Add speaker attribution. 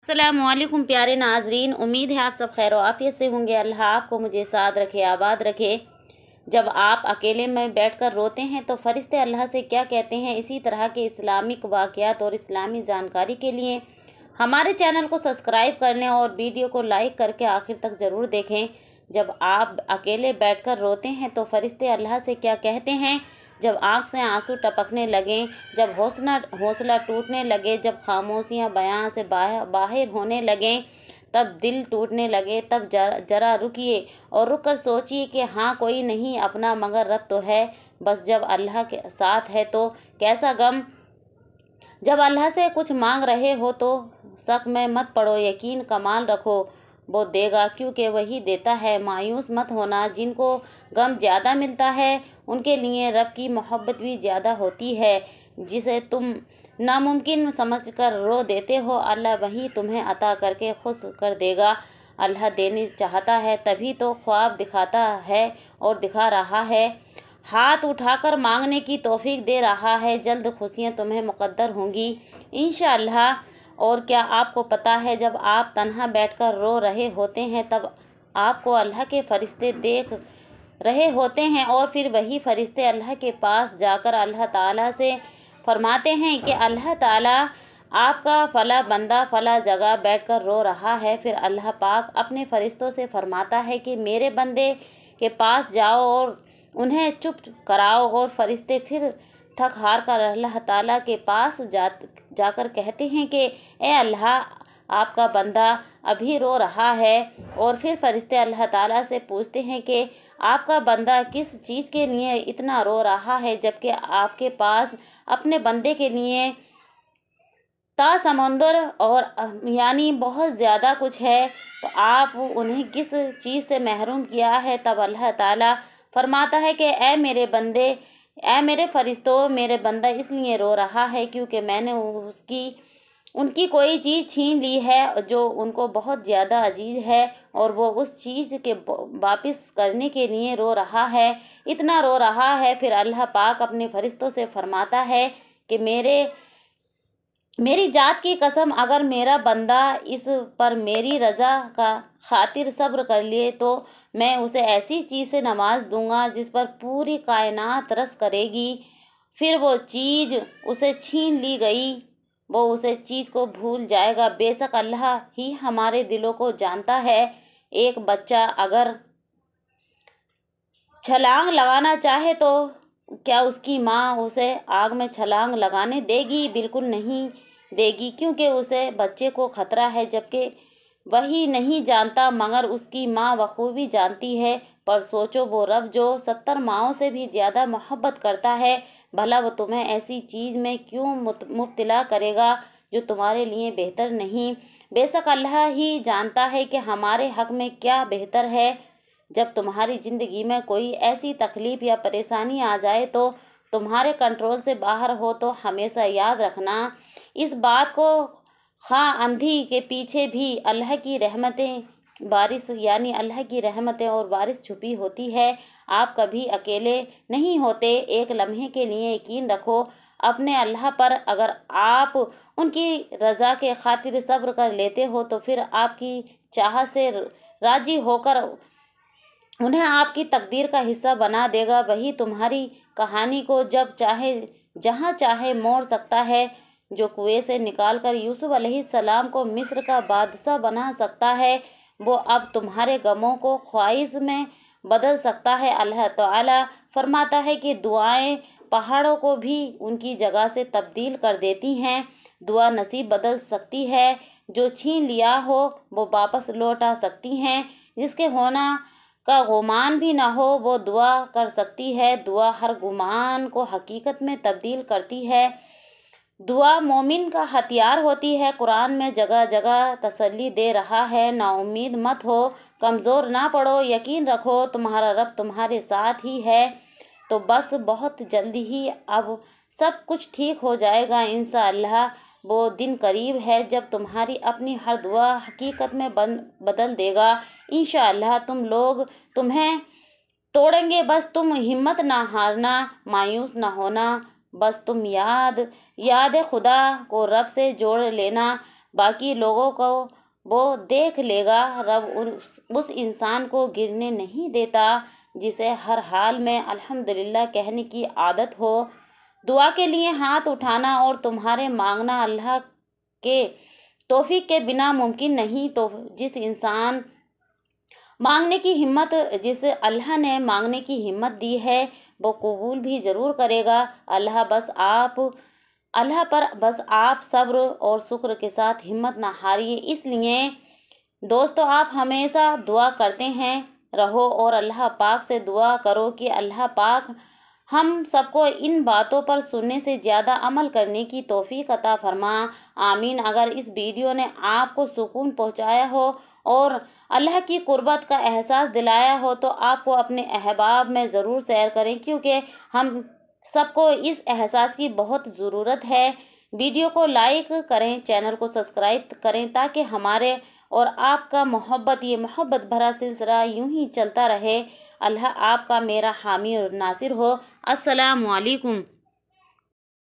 Speaker 1: अस्सलामुअलैकुम प्यारे नाजरीन, उम्मीद है आप सब खैर आफियत से होंगे। अल्लाह आपको मुझे साथ रखे, आबाद रखे। जब आप अकेले में बैठकर रोते हैं तो फरिश्ते अल्लाह से क्या कहते हैं, इसी तरह के इस्लामिक वाक़यात और इस्लामी जानकारी के लिए हमारे चैनल को सब्सक्राइब कर लें और वीडियो को लाइक करके आखिर तक ज़रूर देखें। जब आप अकेले बैठकर रोते हैं तो फरिश्ते अल्लाह से क्या कहते हैं, जब आँख से आंसू टपकने लगें, जब हौसला टूटने लगे, जब खामोशियाँ बयां से बाहर होने लगें, तब दिल टूटने लगे, तब जरा रुकिए और रुक कर सोचिए कि हाँ, कोई नहीं अपना मगर रब तो है। बस जब अल्लाह के साथ है तो कैसा गम। जब अल्लाह से कुछ मांग रहे हो तो शक में मत पड़ो, यकीन कमाल रखो, वो देगा क्योंकि वही देता है। मायूस मत होना, जिनको गम ज़्यादा मिलता है उनके लिए रब की मोहब्बत भी ज़्यादा होती है। जिसे तुम नामुमकिन समझकर रो देते हो, अल्लाह वही तुम्हें अता करके खुश कर देगा। अल्लाह देनी चाहता है तभी तो ख्वाब दिखाता है और दिखा रहा है। हाथ उठाकर मांगने की तौफीक दे रहा है। जल्द खुशियाँ तुम्हें मुक़द्दर होंगी इंशाअल्लाह। और क्या आपको पता है, जब आप तन्हा बैठकर रो रहे होते हैं तब आपको अल्लाह के फरिश्ते देख रहे होते हैं और फिर वही फरिश्ते अल्लाह के पास जाकर अल्लाह ताला से फरमाते हैं कि अल्लाह ताला, आपका फला बंदा फला जगह बैठकर रो रहा है। फिर अल्लाह पाक अपने फरिश्तों से फरमाता है कि मेरे बंदे के पास जाओ और उन्हें चुप कराओ। और फरिश्ते फिर थक हार कर अल्लाह ताला के पास जाकर कहते हैं कि ए अल्लाह, आपका बंदा अभी रो रहा है। और फिर फरिश्ते अल्लाह ताला से पूछते हैं कि आपका बंदा किस चीज़ के लिए इतना रो रहा है, जबकि आपके पास अपने बंदे के लिए समंदर और यानी बहुत ज़्यादा कुछ है, तो आप उन्हें किस चीज़ से महरूम किया है। तब अल्लाह ताला फरमाता है कि ए मेरे बंदे, ए मेरे फरिश्तों, मेरे बंदा इसलिए रो रहा है क्योंकि मैंने उनकी कोई चीज़ छीन ली है जो उनको बहुत ज़्यादा अजीज़ है, और वो उस चीज़ के वापस करने के लिए रो रहा है, इतना रो रहा है। फिर अल्लाह पाक अपने फरिश्तों से फरमाता है कि मेरी जात की कसम, अगर मेरा बंदा इस पर मेरी रज़ा का खातिर सब्र कर लिए तो मैं उसे ऐसी चीज़ से नवाज दूंगा जिस पर पूरी कायनात रस करेगी। फिर वो चीज़ उसे छीन ली गई, वो उसे चीज़ को भूल जाएगा। बेशक अल्लाह ही हमारे दिलों को जानता है। एक बच्चा अगर छलांग लगाना चाहे तो क्या उसकी माँ उसे आग में छलांग लगाने देगी? बिल्कुल नहीं देगी, क्योंकि उसे बच्चे को खतरा है, जबकि वही नहीं जानता मगर उसकी माँ बखूबी जानती है। पर सोचो, वो रब जो 70 माँओं से भी ज़्यादा मोहब्बत करता है, भला वो तुम्हें ऐसी चीज़ में क्यों मुब्तला करेगा जो तुम्हारे लिए बेहतर नहीं। बेशक अल्लाह ही जानता है कि हमारे हक़ में क्या बेहतर है। जब तुम्हारी ज़िंदगी में कोई ऐसी तकलीफ़ या परेशानी आ जाए तो तुम्हारे कंट्रोल से बाहर हो, तो हमेशा याद रखना इस बात को, ख़ां आंधी के पीछे भी अल्लाह की रहमतें बारिश यानी अल्लाह की रहमतें और बारिश छुपी होती है। आप कभी अकेले नहीं होते। एक लम्हे के लिए यकीन रखो अपने अल्लाह पर। अगर आप उनकी रज़ा के खातिर सब्र कर लेते हो तो फिर आपकी चाहत से राज़ी होकर उन्हें आपकी तकदीर का हिस्सा बना देगा। वही तुम्हारी कहानी को जब चाहे जहाँ चाहे मोड़ सकता है। जो कुएं से निकालकर यूसुफ अलैहिस्सलाम को मिस्र का बादशाह बना सकता है, वो अब तुम्हारे गमों को ख्वाहिश में बदल सकता है। अल्लाह ताला फरमाता है कि दुआएं पहाड़ों को भी उनकी जगह से तब्दील कर देती हैं। दुआ नसीब बदल सकती है, जो छीन लिया हो वो वापस लौटा सकती हैं। जिसके होना का गुमान भी ना हो वो दुआ कर सकती है। दुआ हर गुमान को हकीकत में तब्दील करती है। दुआ मोमिन का हथियार होती है। कुरान में जगह जगह तसल्ली दे रहा है, नाउम्मीद मत हो, कमज़ोर ना पड़ो, यकीन रखो तुम्हारा रब तुम्हारे साथ ही है। तो बस बहुत जल्दी ही अब सब कुछ ठीक हो जाएगा इंशाअल्लाह। वो दिन करीब है जब तुम्हारी अपनी हर दुआ हकीकत में बदल देगा इंशाअल्लाह। तुम लोग तुम्हें तोड़ेंगे, बस तुम हिम्मत ना हारना, मायूस ना होना। बस तुम याद खुदा को रब से जोड़ लेना। باقی لوگوں کو وہ دیکھ لے گا۔ رب اس انسان کو گرنے نہیں دیتا جسے ہر حال میں الحمدللہ کہنے کی عادت ہو۔ دعا کے لیے ہاتھ اٹھانا اور تمہارے مانگنا اللہ کے توفیق کے بنا ممکن نہیں۔ تو جس اللہ نے مانگنے کی ہمت دی ہے وہ قبول بھی ضرور کرے گا۔ اللہ پر بس آپ صبر اور شکر کے ساتھ ہمت نہ ہاریے۔ اس لیے دوستو آپ ہمیشہ دعا کرتے ہیں رہو اور اللہ پاک سے دعا کرو کہ اللہ پاک ہم سب کو ان باتوں پر سننے سے زیادہ عمل کرنے کی توفیق عطا فرما، آمین۔ اگر اس ویڈیو نے آپ کو سکون پہنچایا ہو اور اللہ کی قربت کا احساس دلایا ہو تو آپ کو اپنے احباب میں ضرور شیئر کریں، کیونکہ ہم سب کو اس احساس کی بہت ضرورت ہے۔ ویڈیو کو لائک کریں، چینل کو سبسکرائب کریں تاکہ ہمارے اور آپ کا یہ محبت بھرا سلسلہ یوں ہی چلتا رہے۔ اللہ آپ کا میرا حامی اور ناصر ہو۔ السلام علیکم۔